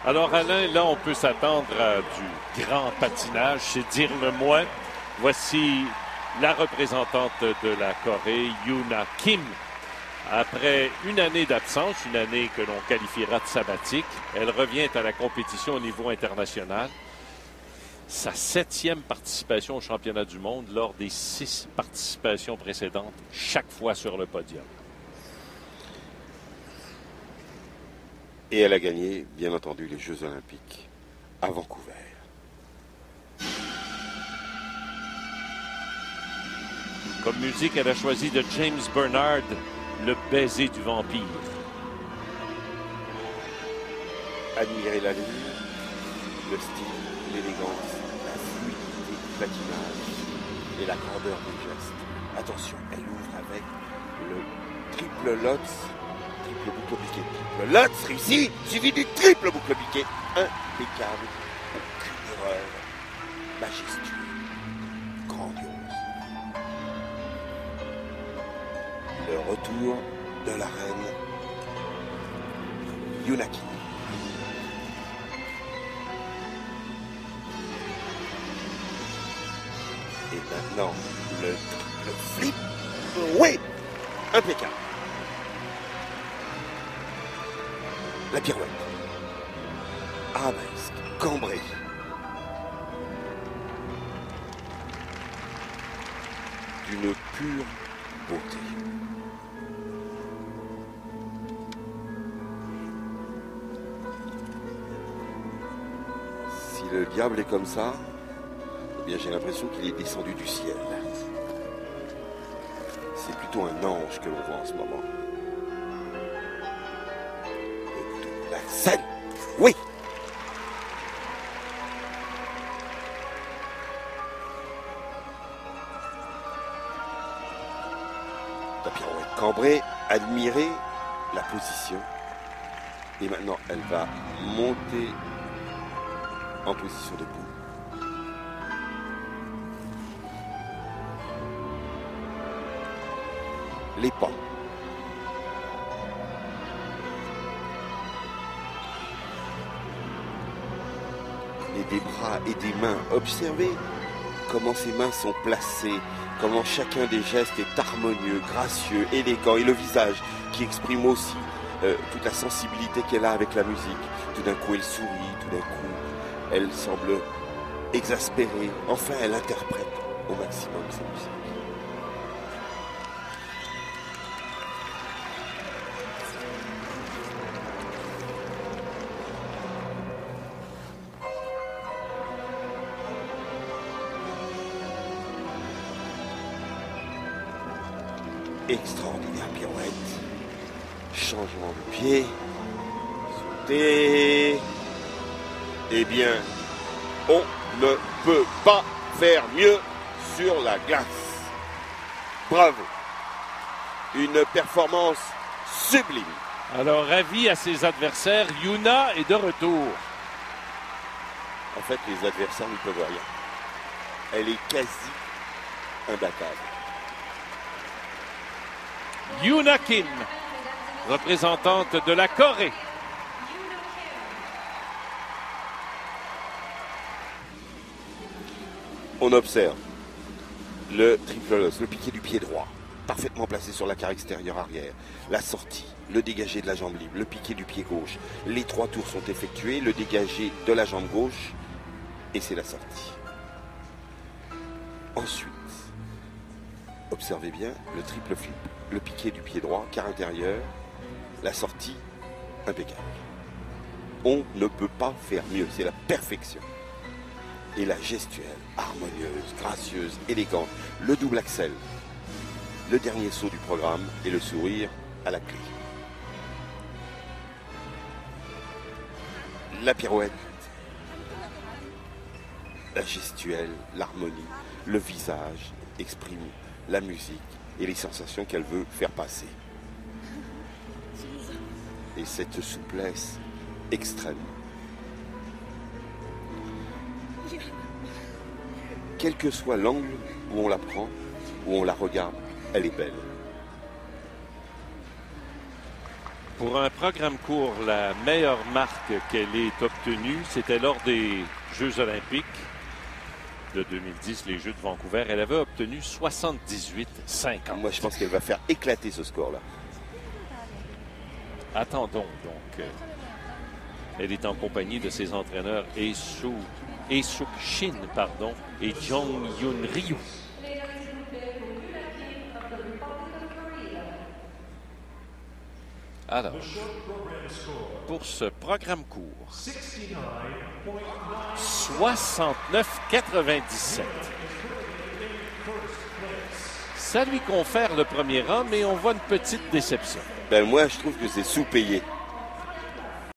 Alors Alain, là on peut s'attendre à du grand patinage, c'est dire le moins. Voici la représentante de la Corée, Yoona Kim. Après une année d'absence, une année que l'on qualifiera de sabbatique, elle revient à la compétition au niveau international. Sa 7e participation au championnat du monde lors des 6 participations précédentes, chaque fois sur le podium. Et elle a gagné, bien entendu, les Jeux Olympiques à Vancouver. Comme musique, elle a choisi de James Bernard, Le baiser du vampire. Admirez la lumière, le style, l'élégance, la fluidité du patinage et la grandeur des gestes. Attention, elle ouvre avec le triple Lutz, triple boucle piqué. Le Lutz réussi, suivi du triple boucle piqué. Impeccable, aucune erreur, majestueux, grandiose. Le retour de la reine Yoona Kim. Et maintenant, le flip. Oui, impeccable. La pirouette. Arabesque, cambrée. D'une pure beauté. Si le diable est comme ça, eh bien j'ai l'impression qu'il est descendu du ciel. C'est plutôt un ange que l'on voit en ce moment. Le double Axel. Oui. La pirouette cambrée, admirez la position. Et maintenant, elle va monter en position debout. Les pas. Et des bras et des mains. Observez comment ces mains sont placées, comment chacun des gestes est harmonieux, gracieux, élégant. Et le visage qui exprime aussi toute la sensibilité qu'elle a avec la musique. Tout d'un coup, elle sourit, tout d'un coup, elle semble exaspérée. Enfin, elle interprète au maximum sa musique. Extraordinaire pirouette. Changement de pied. Sauter. Eh bien, on ne peut pas faire mieux sur la glace. Bravo. Une performance sublime. Alors, avis à ses adversaires, Yoona est de retour. En fait, les adversaires ne peuvent rien. Elle est quasi imbattable. Yoona Kim, représentante de la Corée. On observe le triple Lutz, le piqué du pied droit, parfaitement placé sur la carre extérieure arrière, la sortie, le dégagé de la jambe libre, le piqué du pied gauche. Les 3 tours sont effectués, le dégagé de la jambe gauche, et c'est la sortie. Ensuite, observez bien le triple flip, le piqué du pied droit, carre intérieure, la sortie, impeccable. On ne peut pas faire mieux, c'est la perfection. Et la gestuelle, harmonieuse, gracieuse, élégante, le double axel, le dernier saut du programme et le sourire à la clé. La pirouette, la gestuelle, l'harmonie, le visage exprime la musique et les sensations qu'elle veut faire passer. Et cette souplesse extrême. Quel que soit l'angle où on la prend, où on la regarde, elle est belle. Pour un programme court, la meilleure marque qu'elle ait obtenue, c'était lors des Jeux olympiques de 2010, les Jeux de Vancouver. Elle avait obtenu 78,50. Moi, je pense qu'elle va faire éclater ce score-là. Attendons donc. Elle est en compagnie de ses entraîneurs Esuk Shin et Jong Yoon Ryu. Alors, pour ce programme court, 69,97. Ça lui confère le premier rang, mais on voit une petite déception. Ben moi, je trouve que c'est sous-payé.